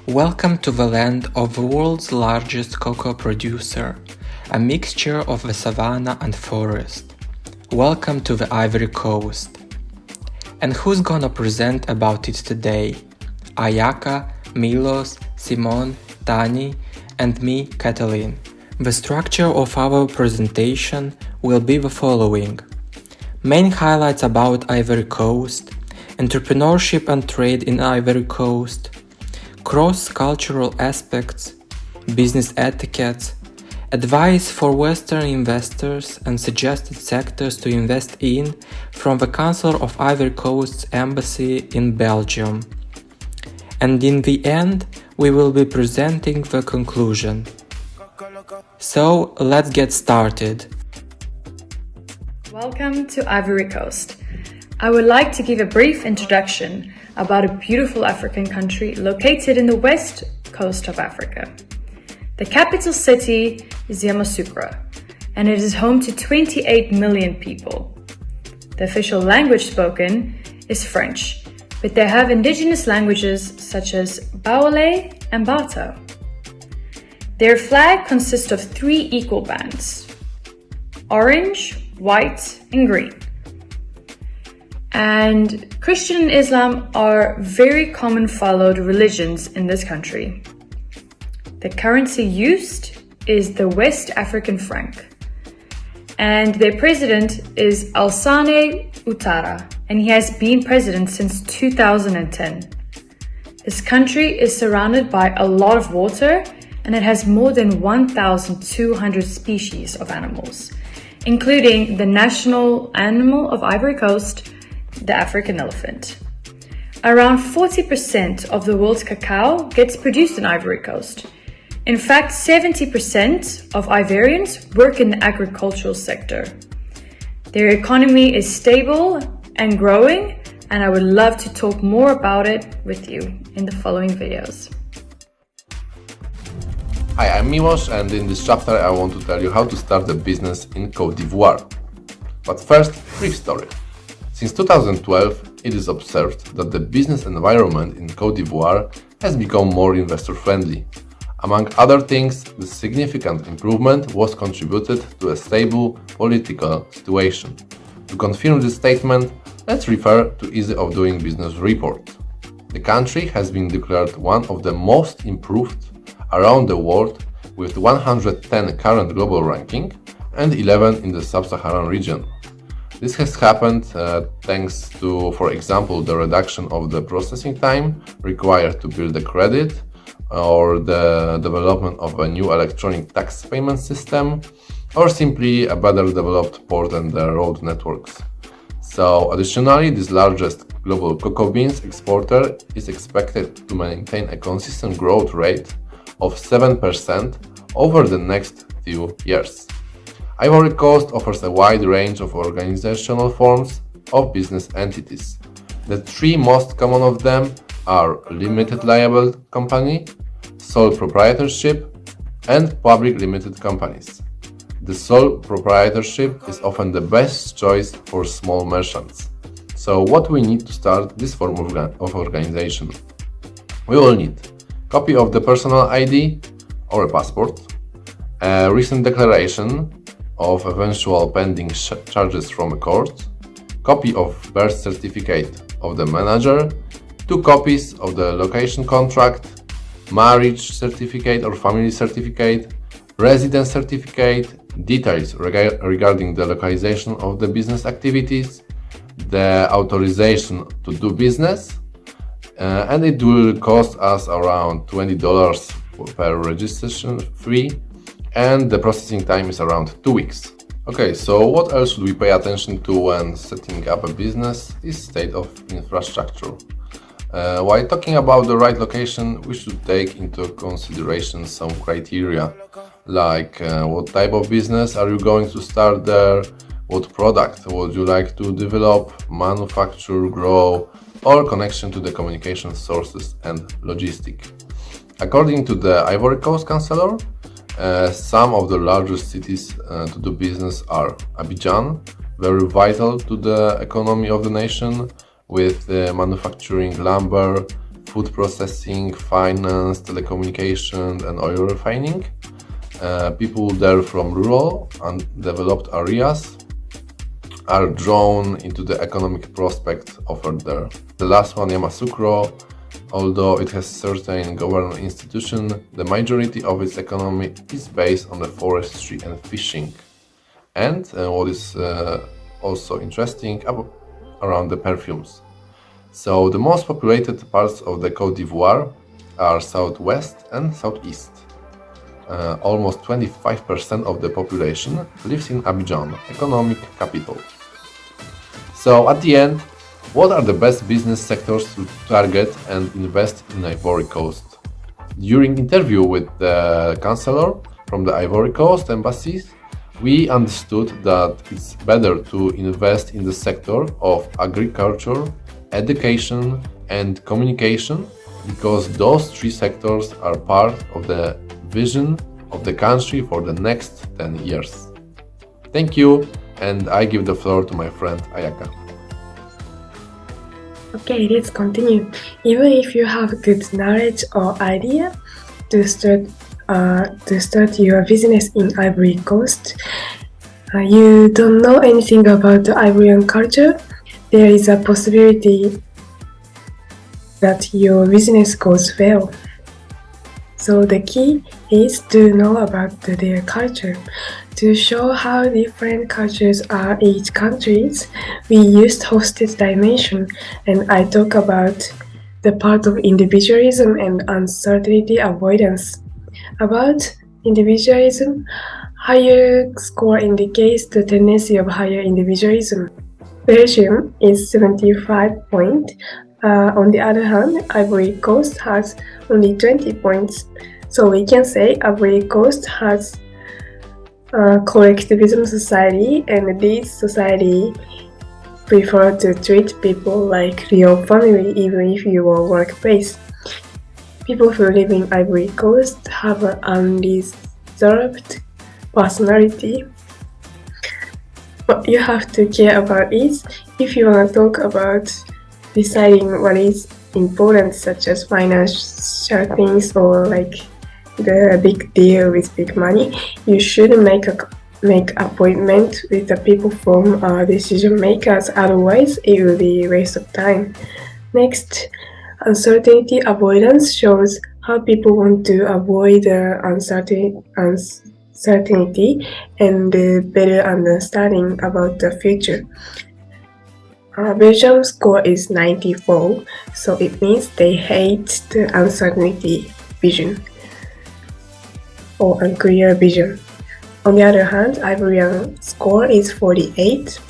Welcome to the land of the world's largest cocoa producer, a mixture of the savanna and forest. Welcome to the Ivory Coast. And who's gonna present about it today? Ayaka, Milosz, Simone, Tani, and me, Catalin. The structure of our presentation will be the following. Main highlights about Ivory Coast, entrepreneurship and trade in Ivory Coast, cross-cultural aspects, business etiquettes, advice for Western investors and suggested sectors to invest in from the Council of Ivory Coast's embassy in Belgium. And in the end, we will be presenting the conclusion. So, let's get started. Welcome to Ivory Coast. I would like to give a brief introduction about a beautiful African country located in the west coast of Africa. The capital city is Yamoussoukro, and it is home to 28 million people. The official language spoken is French, but they have indigenous languages such as Baoulé and Bato. Their flag consists of 3 equal bands: orange, white, and green. And Christian and Islam are very common followed religions in this country. The currency used is the West African franc. And their president is Alassane Ouattara, and he has been president since 2010. This country is surrounded by a lot of water, and it has more than 1,200 species of animals, including the national animal of Ivory Coast, the African elephant. Around 40% of the world's cacao gets produced in Ivory Coast. In fact, 70% of Ivorians work in the agricultural sector. Their economy is stable and growing, and I would love to talk more about it with you in the following videos. Hi, I'm Milosz, and in this chapter I want to tell you how to start a business in Côte d'Ivoire. But first, brief story. Since 2012, it is observed that the business environment in Côte d'Ivoire has become more investor-friendly. Among other things, the significant improvement was contributed to a stable political situation. To confirm this statement, let's refer to Easy of Doing Business report. The country has been declared one of the most improved around the world, with 110 current global ranking and 11 in the sub-Saharan region. This has happened thanks to, for example, the reduction of the processing time required to build a credit, or the development of a new electronic tax payment system, or simply a better developed port and the road networks. So, additionally, this largest global cocoa beans exporter is expected to maintain a consistent growth rate of 7% over the next few years. Ivory Coast offers a wide range of organizational forms of business entities. The 3 most common of them are limited liability company, sole proprietorship, and public limited companies. The sole proprietorship is often the best choice for small merchants. So what we need to start this form of organization? We will need copy of the personal ID or a passport, a recent declaration of eventual pending charges from a court, copy of birth certificate of the manager, 2 copies of the location contract, marriage certificate or family certificate, residence certificate, details regarding the localization of the business activities, the authorization to do business, and it will cost us around $20 per registration fee, and the processing time is around 2 weeks. Okay, so what else should we pay attention to when setting up a business is state of infrastructure. While talking about the right location, we should take into consideration some criteria, like what type of business are you going to start there, what product would you like to develop, manufacture, grow, or connection to the communication sources and logistic. According to the Ivory Coast Councillor, some of the largest cities to do business are Abidjan, very vital to the economy of the nation, with manufacturing lumber, food processing, finance, telecommunication, and oil refining. People there from rural and developed areas are drawn into the economic prospects offered there. The last one, Yamoussoukro, although it has certain government institutions, the majority of its economy is based on the forestry and fishing. And what is also interesting, around the perfumes. So the most populated parts of the Côte d'Ivoire are southwest and southeast. Almost 25% of the population lives in Abidjan, economic capital. So at the end, what are the best business sectors to target and invest in Ivory Coast? During interview with the counselor from the Ivory Coast embassies, we understood that it's better to invest in the sector of agriculture, education, and communication, because those three sectors are part of the vision of the country for the next 10 years. Thank you, and I give the floor to my friend Ayaka. Okay, let's continue. Even if you have good knowledge or idea to start your business in Ivory Coast, you don't know anything about the Ivorian culture, there is a possibility that your business goes well. So the key is to know about their culture. To show how different cultures are in each country, we used hosted dimension, and I talk about the part of individualism and uncertainty avoidance. About individualism, higher score indicates the tendency of higher individualism. Belgium is 75 points. On the other hand, Ivory Coast has only 20 points. So we can say Ivory Coast has a collectivism society, and this society prefer to treat people like real family even if you are workplace. People who live in Ivory Coast have an unreserved personality. What you have to care about is, if you want to talk about deciding what is important, such as financial things or like the big deal with big money, you should make appointment with the people from decision makers, otherwise it will be a waste of time. Next, uncertainty avoidance shows how people want to avoid uncertainty and better understanding about the future. Belgium's score is 94, so it means they hate the uncertainty vision or unclear vision. On the other hand, Ivorian score is 48.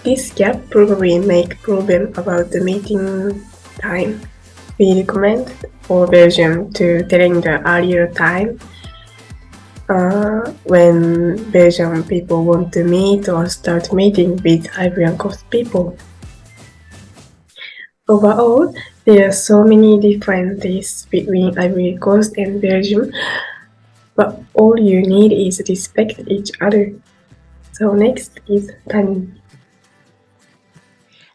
This gap probably make problem about the meeting time. We recommend for Belgium to telling the earlier time when Belgian people want to meet or start meeting with Ivory Coast people. Overall, there are so many differences between Ivory Coast and Belgium, but all you need is respect each other. So next is Tani.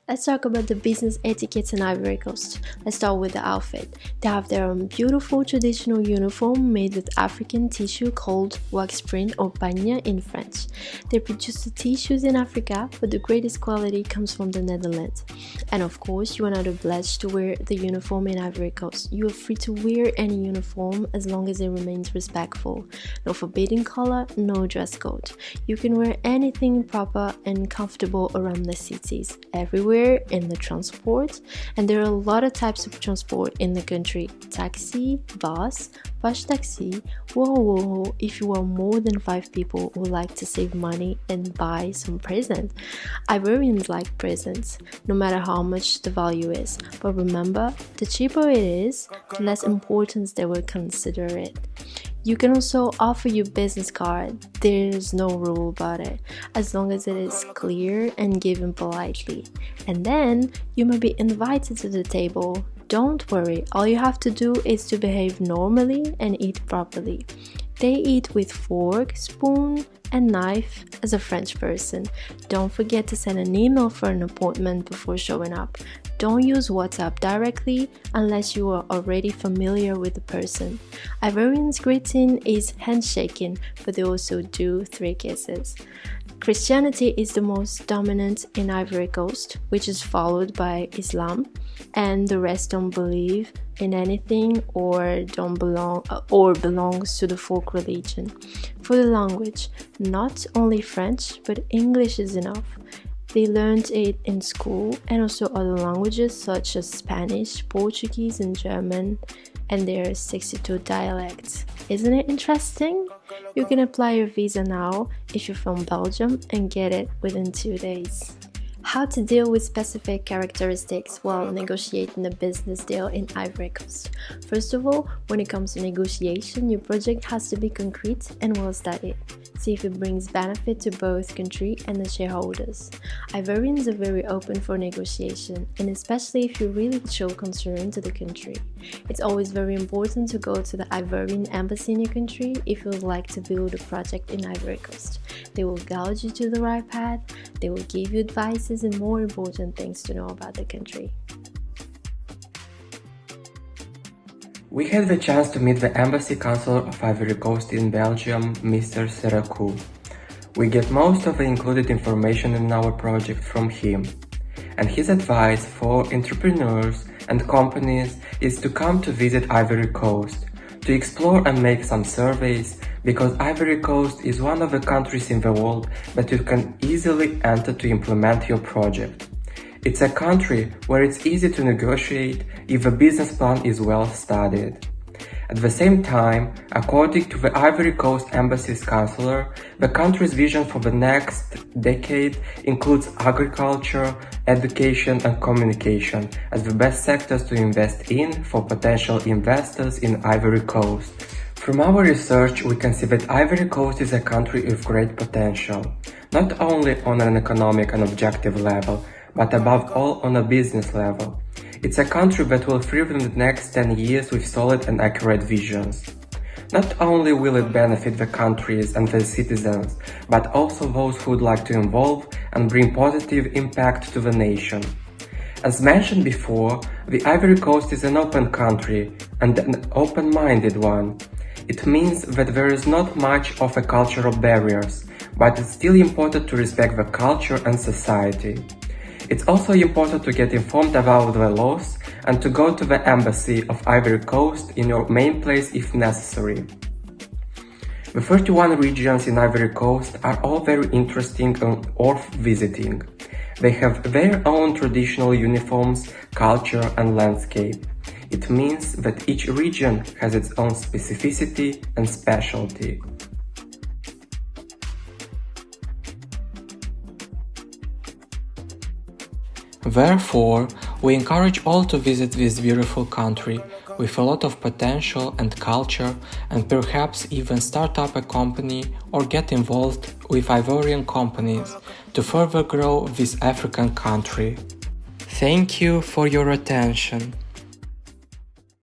Let's talk about the business etiquettes in Ivory Coast. Let's start with the outfit. They have their own beautiful traditional uniform made with African tissue called wax print or pagne in French. They produce the tissues in Africa, but the greatest quality comes from the Netherlands. And of course, you are not obliged to wear the uniform in Ivory Coast. You are free to wear any uniform as long as it remains respectful. No forbidden color, no dress code. You can wear anything proper and comfortable around the cities, everywhere in the transport, and there are a lot of types of transport in the country: taxi, bus, push taxi, whoa, if you are more than 5 people who like to save money and buy some present. Ivorians like presents, no matter how much the value is, but remember, the cheaper it is, the less importance they will consider it. You can also offer your business card. There's no rule about it, as long as it is clear and given politely. And then you may be invited to the table. Don't worry, all you have to do is to behave normally and eat properly. They eat with fork, spoon, and knife as a French person. Don't forget to send an email for an appointment before showing up. don't use WhatsApp directly unless you are already familiar with the person. Ivorians' greeting is handshaking, but they also do 3 kisses. Christianity is the most dominant in Ivory Coast, which is followed by Islam, and the rest don't believe in anything or belongs to the folk religion. For the language, not only French, but English is enough. They learned it in school and also other languages such as Spanish, Portuguese, and German, and there are 62 dialects. Isn't it interesting? You can apply your visa now if you're from Belgium and get it within 2 days. How to deal with specific characteristics while negotiating a business deal in Ivory Coast. First of all, when it comes to negotiation, your project has to be concrete and well studied. See if it brings benefit to both country and the shareholders. Ivorians are very open for negotiation, and especially if you really show concern to the country. It's always very important to go to the Ivorian embassy in your country if you would like to build a project in Ivory Coast. They will guide you to the right path, they will give you advices and more important things to know about the country. We had the chance to meet the Embassy Counselor of Ivory Coast in Belgium, Mr. Serakou. We get most of the included information in our project from him, and his advice for entrepreneurs and companies is to come to visit Ivory Coast, to explore and make some surveys, because Ivory Coast is one of the countries in the world that you can easily enter to implement your project. It's a country where it's easy to negotiate if the business plan is well studied. At the same time, according to the Ivory Coast Embassy's counselor, the country's vision for the next decade includes agriculture, education and communication as the best sectors to invest in for potential investors in Ivory Coast. From our research, we can see that Ivory Coast is a country with great potential, not only on an economic and objective level, but above all on a business level. It's a country that will thrive in the next 10 years with solid and accurate visions. Not only will it benefit the countries and the citizens, but also those who would like to involve and bring positive impact to the nation. As mentioned before, the Ivory Coast is an open country and an open-minded one. It means that there is not much of a cultural barriers, but it's still important to respect the culture and society. It's also important to get informed about the laws and to go to the Embassy of Ivory Coast in your main place if necessary. The 31 regions in Ivory Coast are all very interesting and worth visiting. They have their own traditional uniforms, culture and landscape. It means that each region has its own specificity and specialty. Therefore, we encourage all to visit this beautiful country with a lot of potential and culture, and perhaps even start up a company or get involved with Ivorian companies to further grow this African country. Thank you for your attention.